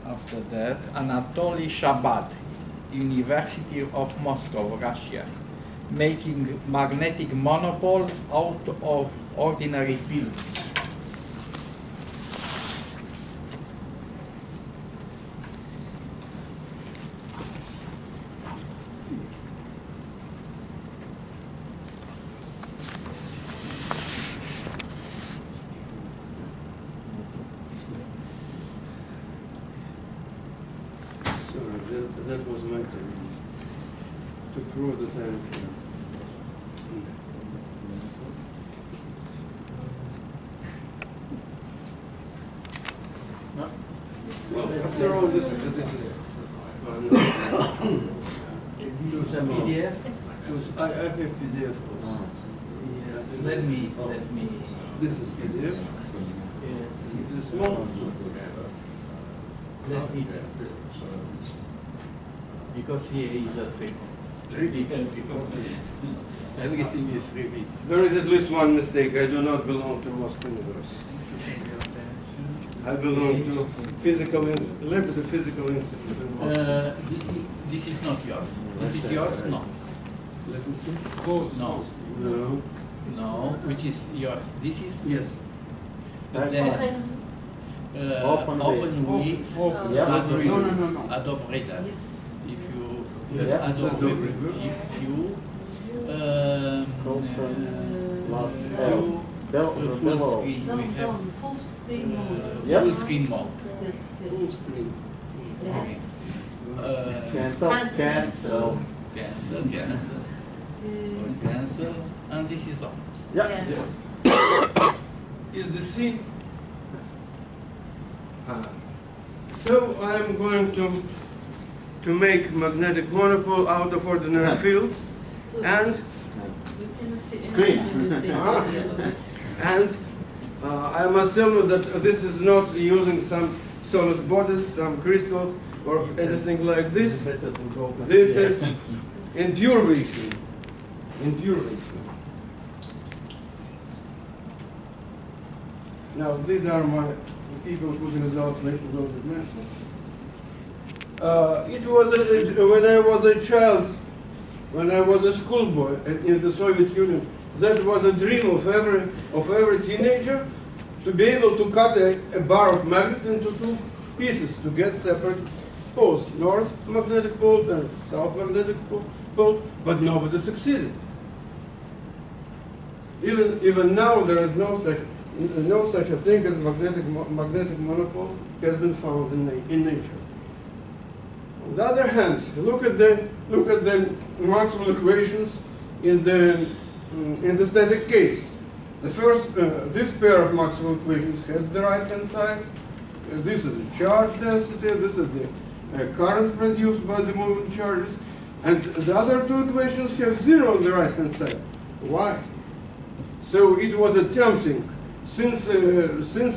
After that, Anatoly Shabad, University of Moscow, Russia, making magnetic monopole out of ordinary fields. That was my technique, to prove that I'm here. Well, after all this is PDF? I have PDF also. Yes. Let me. This is PDF. Yes. It is small. Let me. Because here is a trick. Everything is repeat. There is at least one mistake. I do not belong to Moscow University. I belong to the Physical Institute in Moscow. This is not yours. This is yours? No. Let me see. No. No. No. Which is yours? This is? Yes. Then open with Adobe Reader. If you Adobe View, full screen, we have full screen mode. Full screen. Cancel, and this is all. Is the scene? So I'm going to make magnetic monopole out of ordinary fields, and I must tell you that this is not using some solid bodies, some crystals, or anything like this. This is endure vacuum. Now these are my people whose results later will be mentioned. It was when I was a child, when I was a schoolboy in the Soviet Union, that was a dream of every teenager, to be able to cut a bar of magnet into two pieces to get separate poles, north magnetic pole and south magnetic pole, but nobody succeeded. Even now there is no such a thing as magnetic monopole has been found in nature. On the other hand, look at the Maxwell equations in the static case. The first, this pair of Maxwell equations has the right-hand side. This is the charge density. This is the current produced by the moving charges, and the other two equations have zero on the right-hand side. Why? So it was attempting, since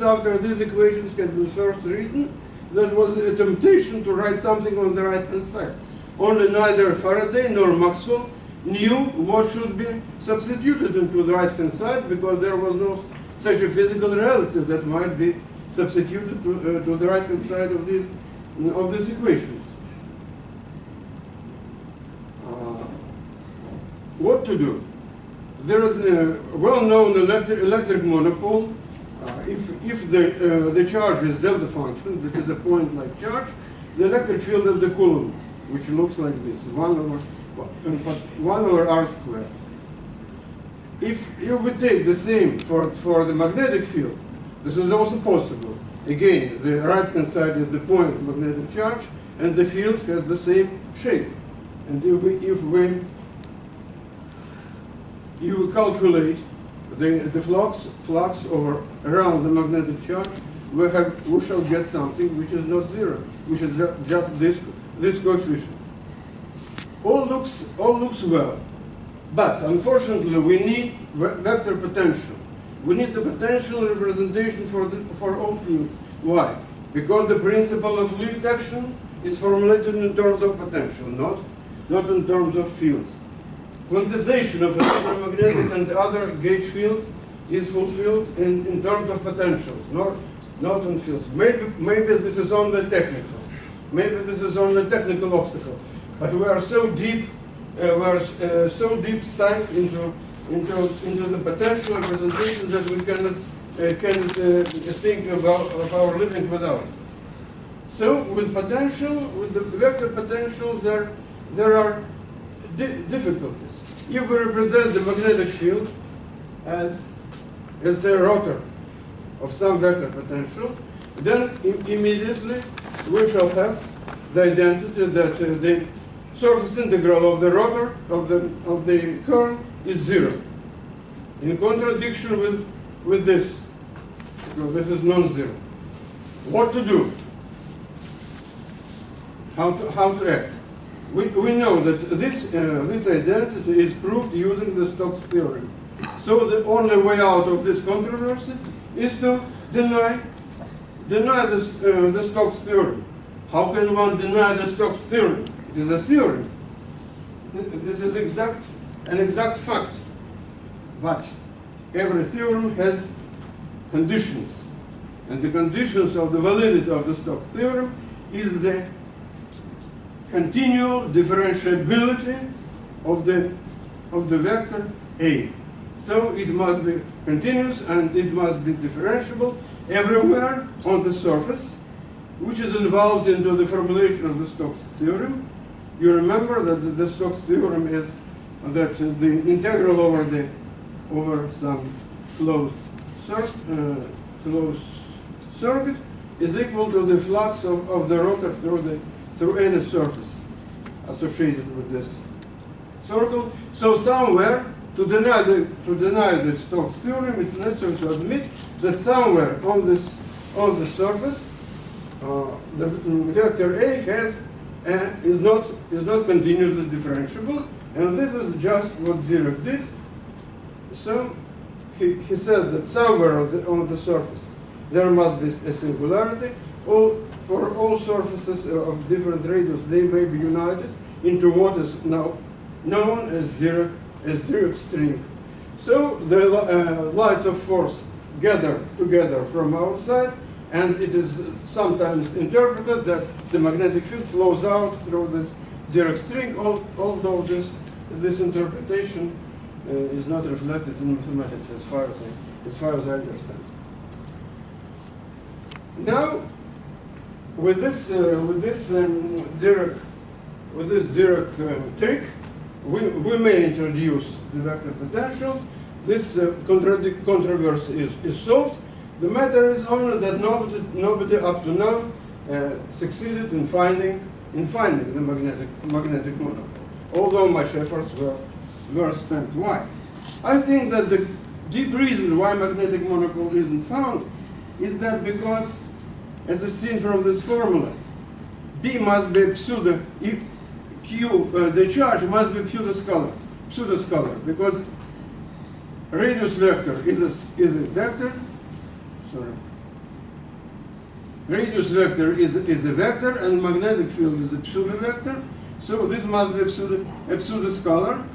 after these equations had been first written, that was a temptation to write something on the right-hand side. Only neither Faraday nor Maxwell knew what should be substituted into the right-hand side, because there was no such a physical reality that might be substituted to the right-hand side of these equations. What to do? There is a well-known electric monopole. If the charge is delta function, this is a point-like charge, the electric field is the Coulomb, which looks like this, 1 over r squared. If you would take the same for the magnetic field, this is also possible. Again, the right-hand side is the point magnetic charge, and the field has the same shape. And if you calculate the flux over around the magnetic charge, we shall get something which is not zero, which is just this coefficient. All looks well, but unfortunately we need vector potential. We need the potential representation for all fields. Why? Because the principle of least action is formulated in terms of potential, not in terms of fields. Quantization of electromagnetic and other gauge fields is fulfilled in terms of potentials, not in fields. Maybe this is only technical. Maybe this is only a technical obstacle, but we are so deep, so deep sunk into the potential representation that we cannot think of our living without. So with potential, with the vector potential, there are difficulties. If we represent the magnetic field as the rotor of some vector potential, then immediately we shall have the identity that the surface integral of the rotor of the current is zero, in contradiction with this, because this is non-zero. What to do? How to act? We know that this identity is proved using the Stokes theorem. So the only way out of this controversy is to deny the Stokes theorem. How can one deny the Stokes theorem? It is a theorem. This is an exact fact. But every theorem has conditions. And the conditions of the validity of the Stokes theorem is the continual differentiability of the vector A. So it must be continuous and it must be differentiable everywhere on the surface, which is involved into the formulation of the Stokes theorem. You remember that the Stokes theorem is that the integral over some closed circuit is equal to the flux of the rotor through any surface associated with this circle. So somewhere, to deny the Stokes theorem, it's necessary to admit that somewhere on the surface, the vector A is not continuously differentiable, and this is just what Dirac did. So he said that somewhere on the surface there must be a singularity. For all surfaces of different radius, they may be united into what is now known as Dirac string. So the lights of force gather together from outside, and it is sometimes interpreted that the magnetic field flows out through this Dirac string, although this interpretation is not reflected in mathematics as far as I understand. Now, with this Dirac trick, we may introduce the vector potential. This controversy is solved. The matter is only that nobody up to now succeeded in finding the magnetic monopole, although much efforts were spent. Why? I think that the deep reason why magnetic monopole isn't found is that because, as is seen from this formula, B must be pseudo, the charge must be pseudoscalar, because radius vector is a vector. Sorry. Radius vector is a vector, and magnetic field is a pseudo vector. So this must be a pseudoscalar.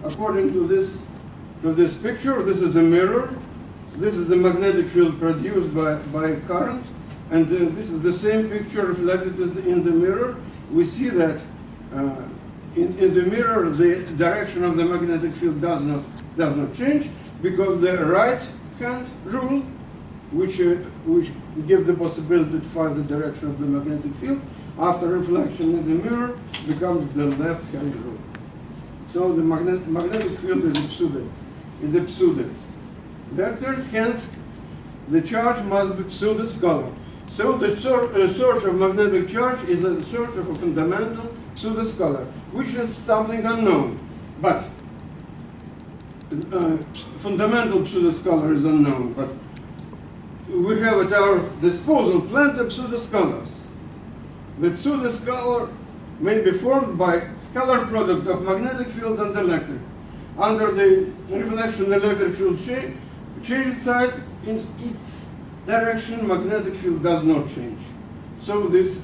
According to this picture, this is a mirror. This is the magnetic field produced by current, and this is the same picture reflected in the mirror. We see that in the mirror the direction of the magnetic field does not change, because the right hand rule, which gives the possibility to find the direction of the magnetic field after reflection in the mirror, becomes the left hand rule. So the magnetic field is a pseudo vector, hence the charge must be pseudoscalar. So the source of magnetic charge is a source of a fundamental pseudoscalar, which is something unknown. But fundamental pseudoscalar is unknown, but we have at our disposal plenty of pseudoscalars. The pseudoscalar may be formed by scalar product of magnetic field and electric. Under the reflection electric field change side, in its direction, magnetic field does not change. So this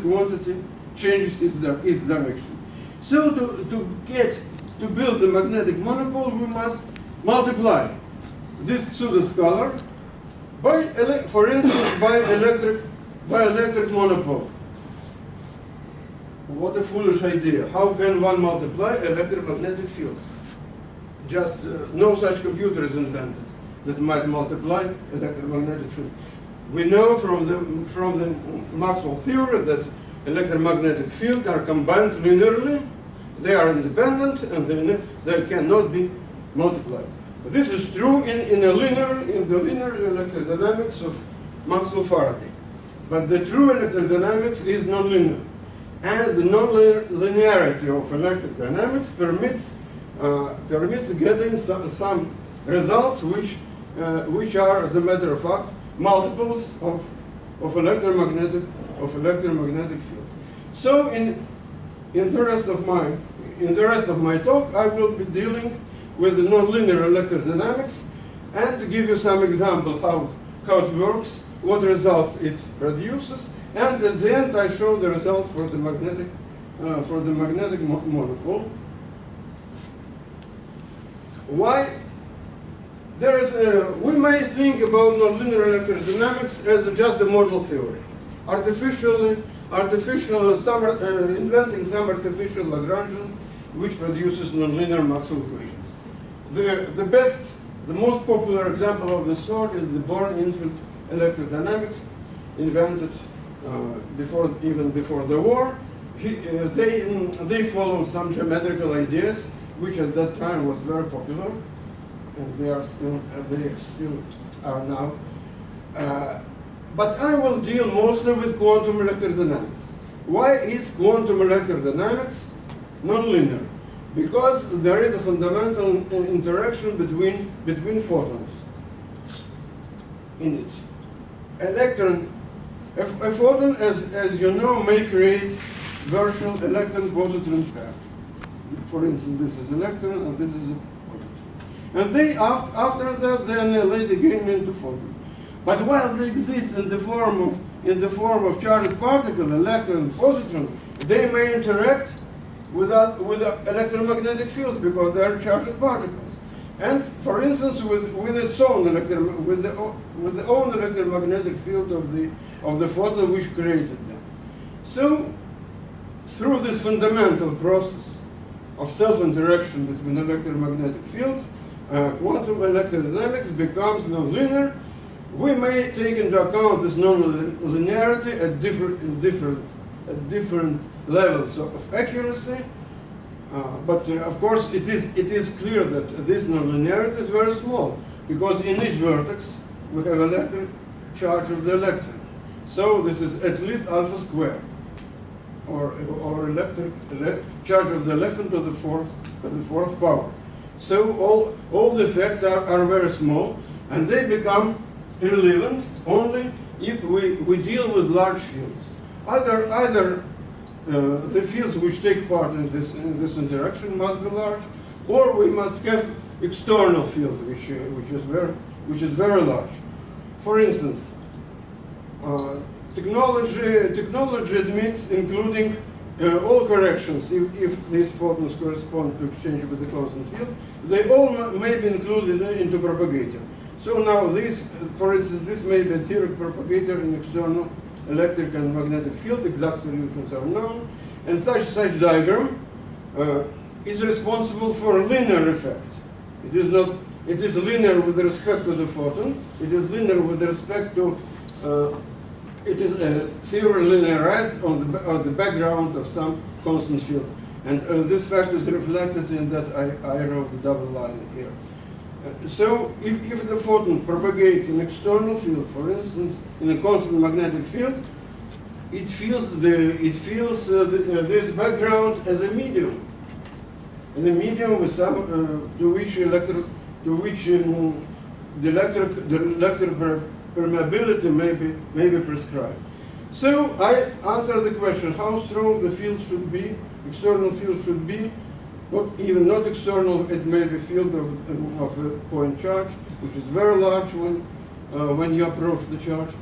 quantity changes its direction. So to build the magnetic monopole, we must multiply this pseudoscalar by, for instance, by electric monopole. what a foolish idea. How can one multiply electromagnetic fields? Just no such computer is invented that might multiply electromagnetic fields. We know from the Maxwell theory that electromagnetic fields are combined linearly. They are independent and they cannot be multiplied. But this is true in the linear electrodynamics of Maxwell Faraday. But the true electrodynamics is nonlinear. And the nonlinearity of electric dynamics permits getting some results which are, as a matter of fact, multiples of electromagnetic fields. So in the rest of my talk, I will be dealing with the nonlinear electrodynamics and to give you some example how it works, what results it produces, and at the end I show the result for the magnetic monopole. Why? We may think about nonlinear electrodynamics as just a model theory, inventing some artificial Lagrangian which produces nonlinear Maxwell equations. The most popular example of this sort is the Born-Infield electrodynamics, invented even before the war. They followed some geometrical ideas, which at that time was very popular, and they still are now. But I will deal mostly with quantum electrodynamics. Why is quantum electrodynamics nonlinear? Because there is a fundamental interaction between photons in it. A photon, as you know, may create virtual electron-positron pair. For instance, this is electron and this is a positron. And after that, they annihilate again into photon. But while they exist in the form of charged particle, electron and positron, they may interact with electromagnetic fields because they are charged particles. And for instance, with its own with the own electromagnetic field of the photon which created them. So, through this fundamental process of self-interaction between electromagnetic fields, quantum electrodynamics becomes nonlinear. We may take into account this nonlinearity at different levels of accuracy, but of course it is clear that this nonlinearity is very small, because in each vertex we have electric charge of the electron. So this is at least alpha squared, or electric charge of the electron to the fourth power. So all the effects are very small, and they become irrelevant only if we deal with large fields. Either the fields which take part in this interaction must be large, or we must have external field which is very large. For instance, technology admits including all corrections if these photons correspond to exchange with the constant field. They all may be included into propagator. So now this, for instance, this may be a Dirac propagator in external electric and magnetic field. Exact solutions are known, and such diagram is responsible for a linear effect. It is linear with respect to the photon. It is linear with respect to it is theory linearized on the background of some constant field, and this fact is reflected in that I wrote the double line here. So if the photon propagates an external field, for instance, in a constant magnetic field, it feels this background as a medium, and a medium with some to which the electric permeability may be prescribed. So I answer the question: how strong the field should be? External field should be. Not external, it may be field of a point charge, which is very large when you approach the charge.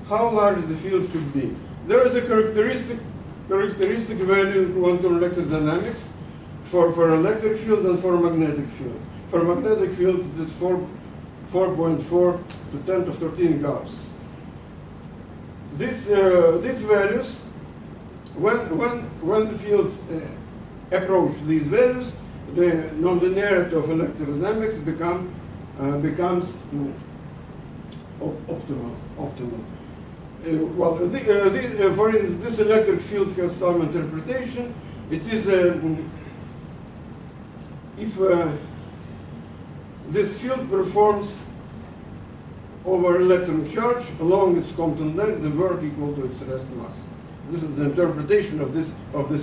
How large the field should be? There is a characteristic value in quantum electrodynamics for electric field and for magnetic field. For magnetic field, it is 4.4 to 10 to 13 Gauss. These values when the fields approach these values, the nonlinearity of electrodynamics becomes optimal. For instance, this electric field has some interpretation. It is if this field performs over electron charge along its Compton length, the work equal to its rest mass. This is the interpretation of this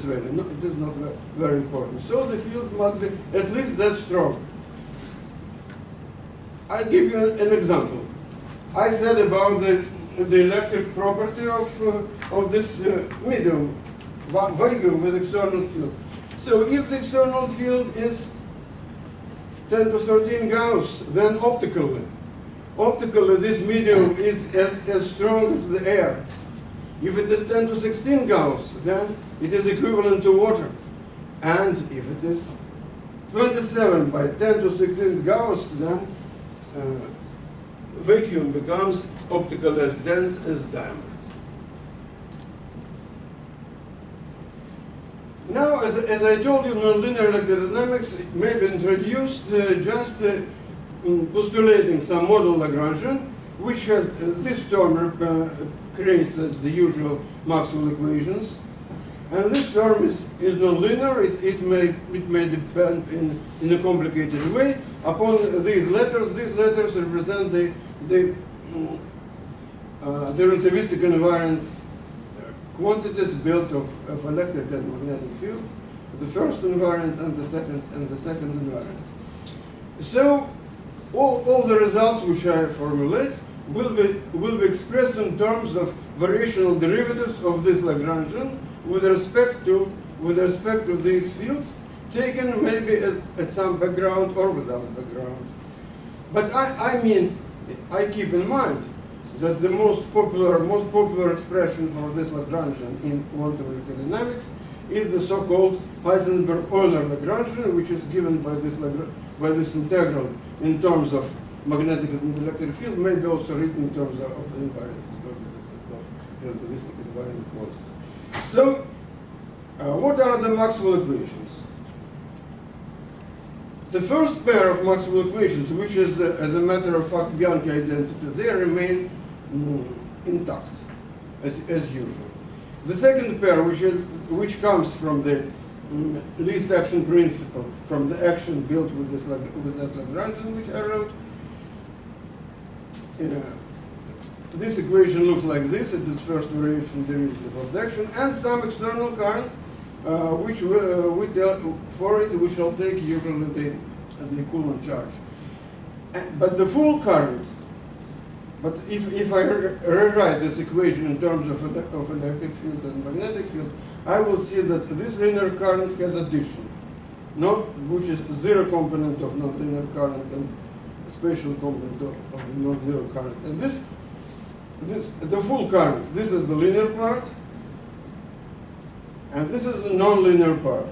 value. No, it is not very important. So the field must be at least that strong. I give you an example. I said about the electric property of this medium vacuum with external field. So if the external field is 10 to 13 Gauss, then optically this medium is as strong as the air. If it is 10 to 16 Gauss, then it is equivalent to water. And if it is 27 by 10 to 16 Gauss, then vacuum becomes optically as dense as diamond. Now, as I told you, nonlinear electrodynamics may be introduced just postulating some model Lagrangian, which has this term creates the usual Maxwell equations, and this term is nonlinear. It may depend in a complicated way upon these letters. These letters represent the relativistic invariant quantities built of electric and magnetic field, the first invariant and the second invariant. So all the results which I formulate will be expressed in terms of variational derivatives of this Lagrangian with respect to these fields, taken maybe at some background or without background. But I keep in mind that the most popular expression for this Lagrangian in quantum electrodynamics is the so-called Heisenberg-Euler Lagrangian, which is given by this integral in terms of magnetic and electric field, maybe also written in terms of the invariant, because this is called relativistic invariant quantity. So, what are the Maxwell equations? The first pair of Maxwell equations, which is, as a matter of fact, Bianchi identity, they remain intact, as usual. The second pair, which comes from the least action principle, from the action built with that Lagrangian, which I wrote, this equation looks like this. It is first variation derivative of the action, and some external current, which for it we shall take usually the Coulomb charge. But the full current, but if I rewrite this equation in terms of electric field and magnetic field, I will see that this linear current has addition, which is zero component of nonlinear current and spatial component of non-zero current. And the full current, this is the linear part, and this is the non-linear part.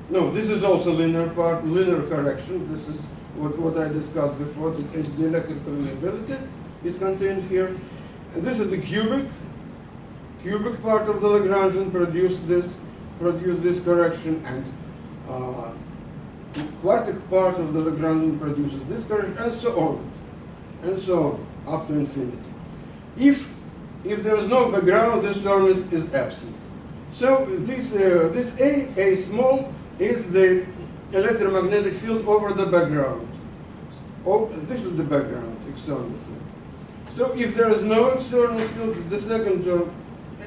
No, this is also linear part, linear correction. This is what I discussed before, the electric permeability is contained here. And this is the cubic part of the Lagrangian produced this correction, and quartic part of the Lagrangian produces this correction, and so on, up to infinity. If there is no background, this term is absent. So this A small is the electromagnetic field over the background. This is the background, external field. So if there is no external field, the second term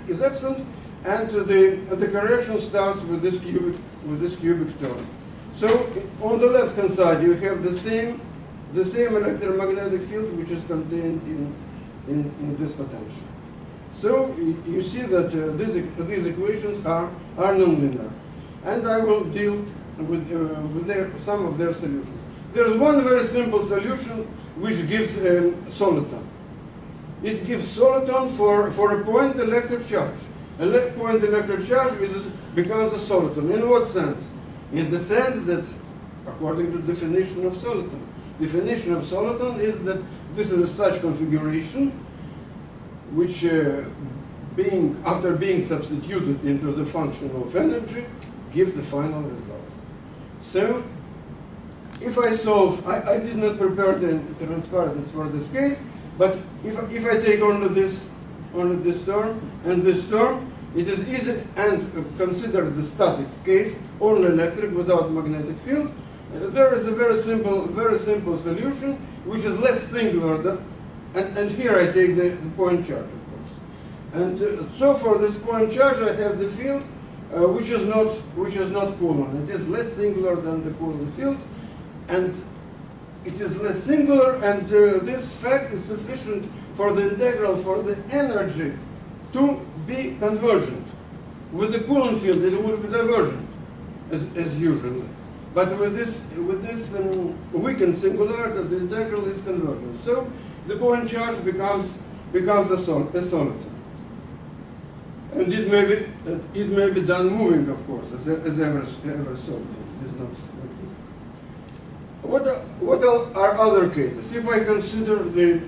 is absent, and the correction starts with this cubic term. So on the left-hand side, you have the same electromagnetic field which is contained in this potential. So you see that these equations are nonlinear, and I will deal with some of their solutions. There is one very simple solution which gives soliton. It gives soliton for a point electric charge. A point electric charge becomes a soliton. In what sense? In the sense that, according to the definition of soliton, definition of soliton is that this is such configuration which after being substituted into the function of energy, gives the final result. So, if I solve, I did not prepare the transparency for this case, but if I take only this term and this term, it is easy, and consider the static case, only electric without magnetic field. There is a very simple solution, which is less singular than, and here I take the point charge, of course. And so for this point charge, I have the field, which is not Coulomb. It is less singular than the Coulomb field, and it is less singular, and this fact is sufficient for the integral for the energy to be convergent. With the Coulomb field, it will be divergent, as usually. But with this weakened singularity, the integral is convergent. So the point charge becomes a soliton. And it may be done moving, of course, as ever soliton. It is not difficult. What are other cases? If I consider the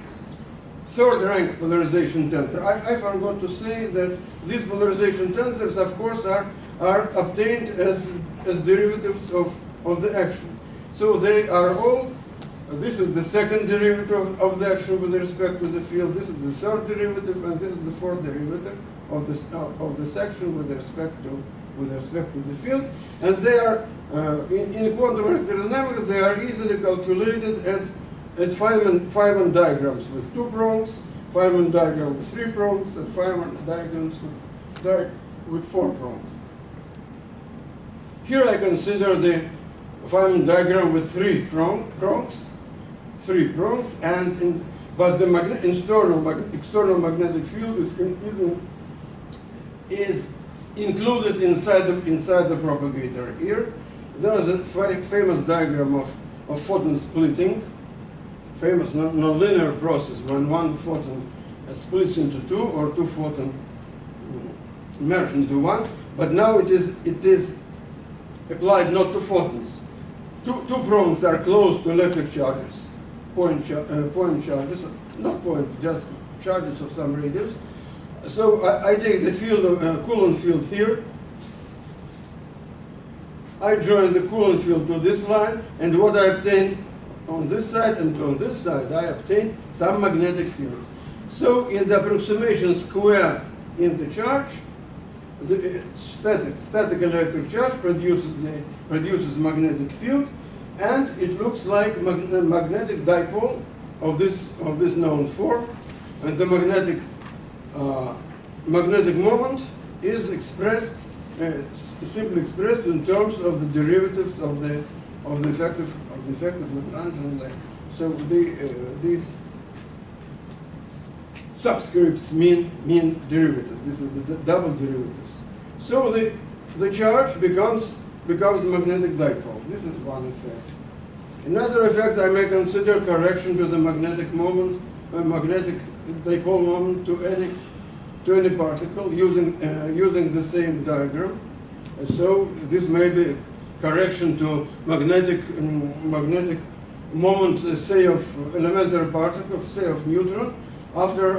third rank polarization tensor, I forgot to say that these polarization tensors, of course, are obtained as derivatives of the action. So they are all, this is the second derivative of the action with respect to the field, this is the third derivative, and this is the fourth derivative of this action with respect to the field. And they are, in quantum electrodynamics, they are easily calculated as Feynman diagrams with 2 prongs, Feynman diagram with 3 prongs, and Feynman diagrams with 4 prongs. Here I consider the Feynman diagram with 3 prongs, but the external magnetic field is included inside the propagator. Here, there is a famous diagram of photon splitting, famous nonlinear process when one photon splits into 2 or 2 photons merge into 1. But now it is applied not to photons. Two prongs are close to electric charges, point charges, not point, just charges of some radius. So I take the field of Coulomb field here. I join the Coulomb field to this line, and what I obtain on this side and on this side, I obtain some magnetic field. So in the approximation square in the charge, the static electric charge produces magnetic field, and it looks like a magnetic dipole of this known form, and the magnetic moment is expressed simply expressed in terms of the derivatives of the effective Lagrangian length. So these subscripts mean derivative. This is the double derivatives. So the charge becomes magnetic dipole. This is one effect. Another effect I may consider correction to the magnetic moment, magnetic dipole moment to any particle using the same diagram. So this may be correction to magnetic moment, say of elementary particle, say of neutron. After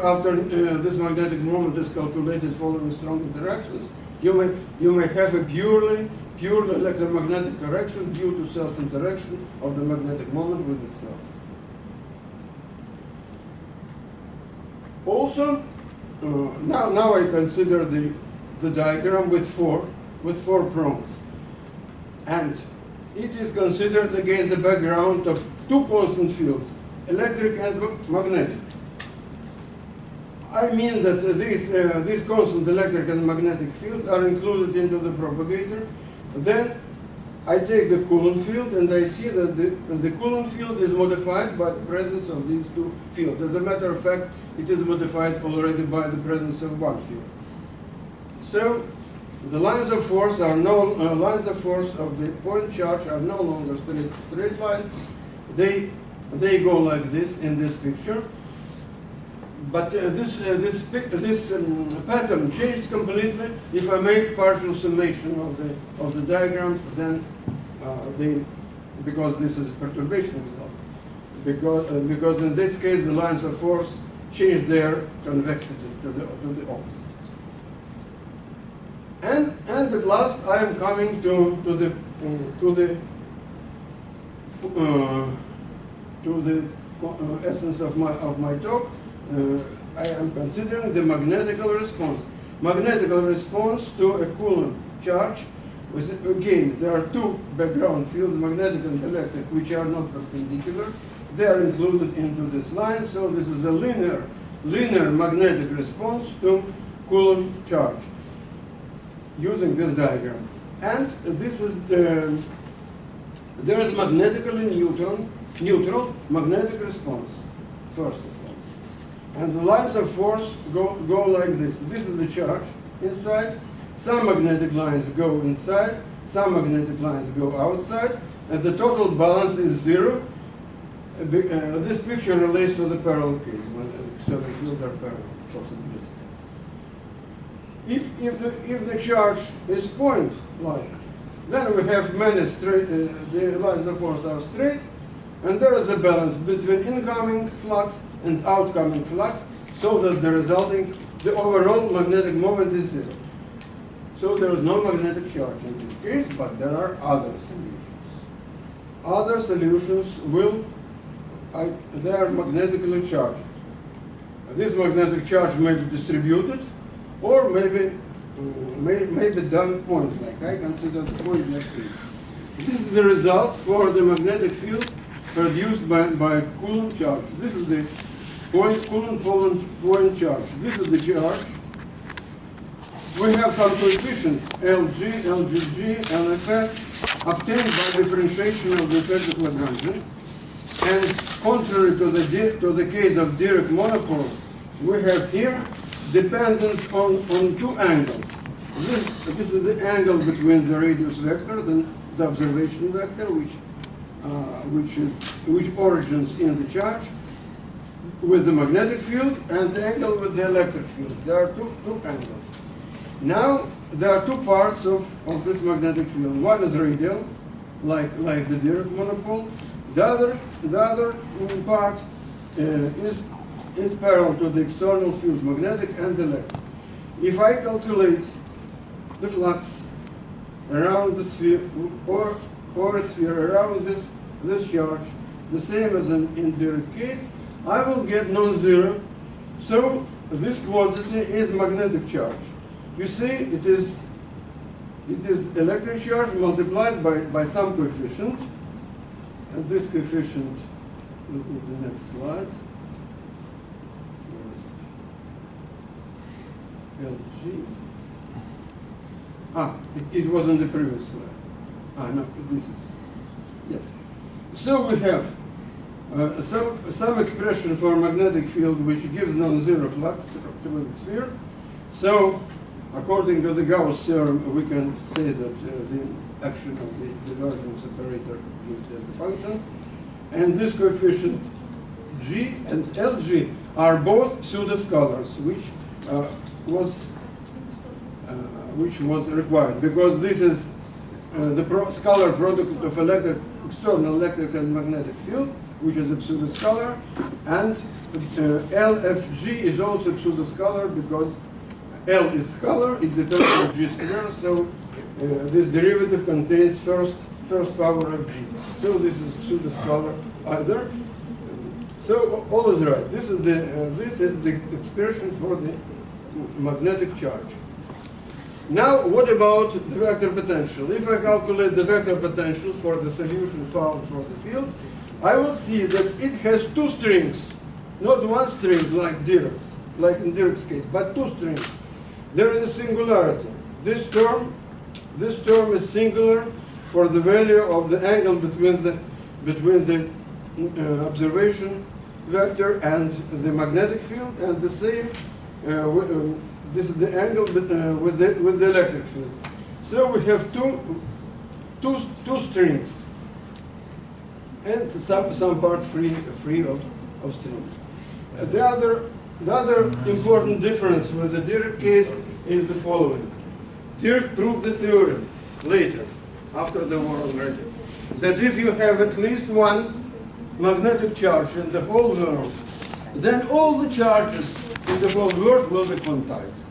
this magnetic moment is calculated following strong interactions, you may have a purely electromagnetic correction due to self-interaction of the magnetic moment with itself. Also, now I consider the diagram with four prongs, and it is considered against the background of two constant fields, electric and magnetic. I mean that these constant electric and magnetic fields are included into the propagator. Then I take the Coulomb field, and I see that the Coulomb field is modified by the presence of these two fields. As a matter of fact, it is modified already by the presence of one field. So the lines of force are lines of force of the point charge are no longer straight lines. They go like this in this picture. But this pattern changes completely if I make partial summation of the diagrams. Then because this is a perturbation result. Because in this case the lines of force change their convexity to the opposite. And at last, I am coming to the essence of my talk. I am considering the magnetical response. Magnetical response to a Coulomb charge. Again, there are two background fields, magnetic and electric, which are not perpendicular. They are included into this line, so this is a linear magnetic response to Coulomb charge using this diagram. And this is there is magnetically neutral magnetic response, first of all. And the lines of force go like this. This is the charge inside. Some magnetic lines go inside, some magnetic lines go outside, and the total balance is zero. This picture relates to the parallel case, when external fields are parallel for simplicity. If the charge is point-like, then we have many straight, the lines of force are straight, and there is a balance between incoming flux and outcoming flux, so that the overall magnetic moment is zero. So there is no magnetic charge in this case, but there are other solutions. Other solutions they are magnetically charged. This magnetic charge may be distributed, or may be done point-like. I consider the point-like case. This is the result for the magnetic field produced by Coulomb charge. This is the Coulomb point charge. This is the charge. We have some coefficients, Lg, Lgg, Lff, obtained by differentiation of the effect of Lagrangian. And contrary to the case of Dirac monopole, we have here dependence on two angles. This is the angle between the radius vector, the observation vector, which origins in the charge, with the magnetic field, and the angle with the electric field. There are two angles. Now, there are two parts of this magnetic field. One is radial, like the Dirac monopole. The other part is parallel to the external fields, magnetic and electric. If I calculate the flux around the sphere, or a sphere around this charge, the same as in Dirac case, I will get non-zero. So this quantity is magnetic charge. You see, it is electric charge multiplied by some coefficient, and this coefficient, look at the next slide. Lg. It was on the previous slide. No, this is, yes. So we have some expression for magnetic field which gives non-zero flux through the sphere. So, according to the Gauss theorem, we can say that the action of the divergence operator gives the function. And this coefficient G and Lg are both pseudoscalars, which was required, because this is the scalar product of external electric and magnetic field, which is a pseudoscalar, and LFG is also pseudoscalar because L is scalar, it depends on G square, so this derivative contains first power of G. So this is pseudoscalar either. So all is right. This is the expression for the magnetic charge. Now, what about the vector potential? If I calculate the vector potential for the solution found for the field, I will see that it has two strings, not one string like Dirac's, like in Dirac's case, but two strings. There is a singularity. This term is singular for the value of the angle between the observation vector and the magnetic field, and the same. This is the angle with the electric field. So we have two strings, and some part free of strings. The other important difference with the Dirac case is the following. Dirac proved the theorem later, after the war already, that if you have at least one magnetic charge in the whole world, then all the charges in the whole world will be quantized.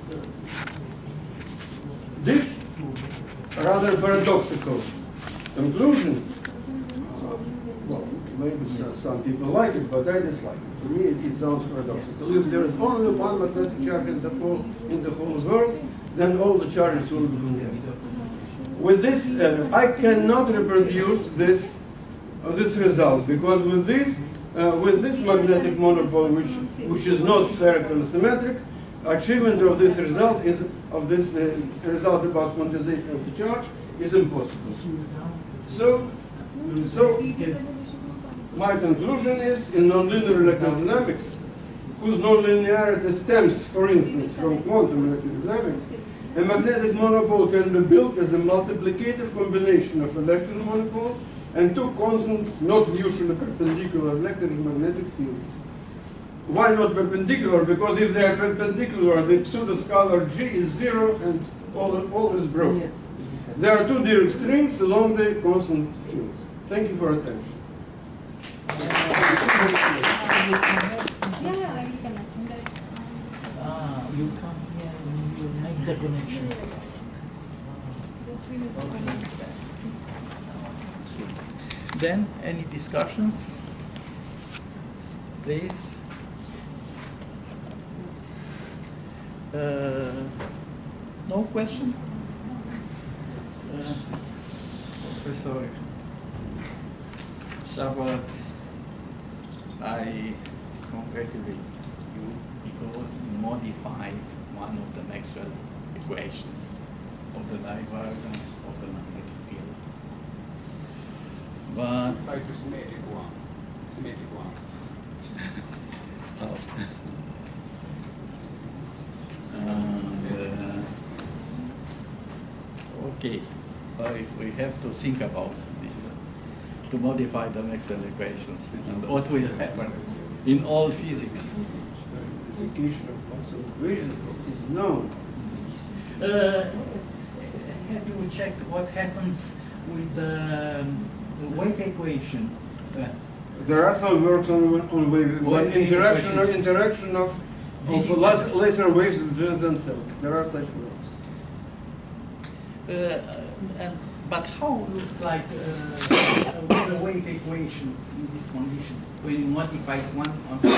This rather paradoxical conclusion. Well, maybe some people like it, but I dislike it. For me, it sounds paradoxical. If there is only one magnetic charge in the whole world, then all the charges will be condensed. With this, I cannot reproduce this result, because with this magnetic monopole, which is not spherical symmetric, achievement of this result result about quantization of the charge is impossible. So my conclusion is, in nonlinear electrodynamics, whose nonlinearity stems, for instance, from quantum electrodynamics, a magnetic monopole can be built as a multiplicative combination of electron monopole and two constant, not mutually perpendicular electromagnetic fields. Why not perpendicular? Because if they are perpendicular, the pseudoscalar G is zero and all is broken. There are two direct strings along the constant fields. Thank you for attention. You come here and you make the connection. Then, any discussions? Please. No question? Professor Shabad, I congratulate you because you modified one of the Maxwell equations of the divergence of the magnetic field. But Symmetric one. oh. Okay, we have to think about this, to modify the Maxwell equations, and what will happen in all physics. Verification of Maxwell equations is known. Have you checked what happens with the wave equation? There are some works on wave interaction of laser waves between themselves. There are such works. But how looks like the wave equation in these conditions when you modify one on the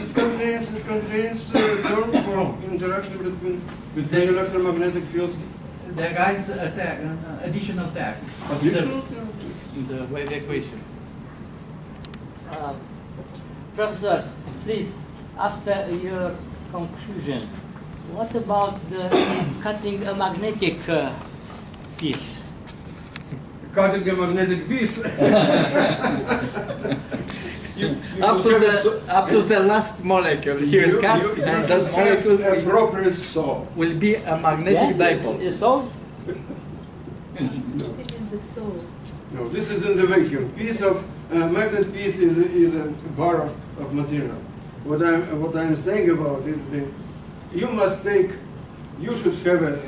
It contains terms for interaction between electromagnetic fields. there is additional term in the wave equation. Professor, please, after your conclusion, what about the cutting a magnetic piece? Cutting a magnetic piece. Up to the last molecule here cut, and that molecule appropriate saw. will be a magnetic dipole. It's solved? No, this is in the vacuum. Piece of magnet piece is a bar of material. What I'm saying about is you should have a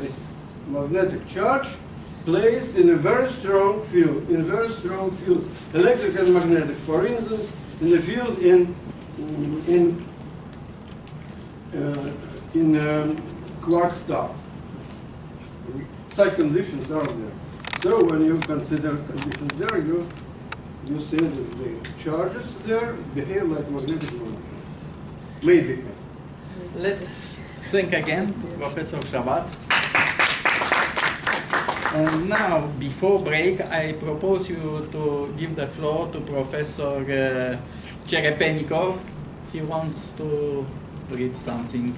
magnetic charge placed in a very strong field, in very strong fields, electric and magnetic. For instance, in the field in quark star. Such conditions are there. So when you consider conditions there, you say that the charges there behave like magnetic molecules. Maybe. Let's thank again to Professor Shabad. And now, before break, I propose you to give the floor to Professor Cherepennikov. He wants to read something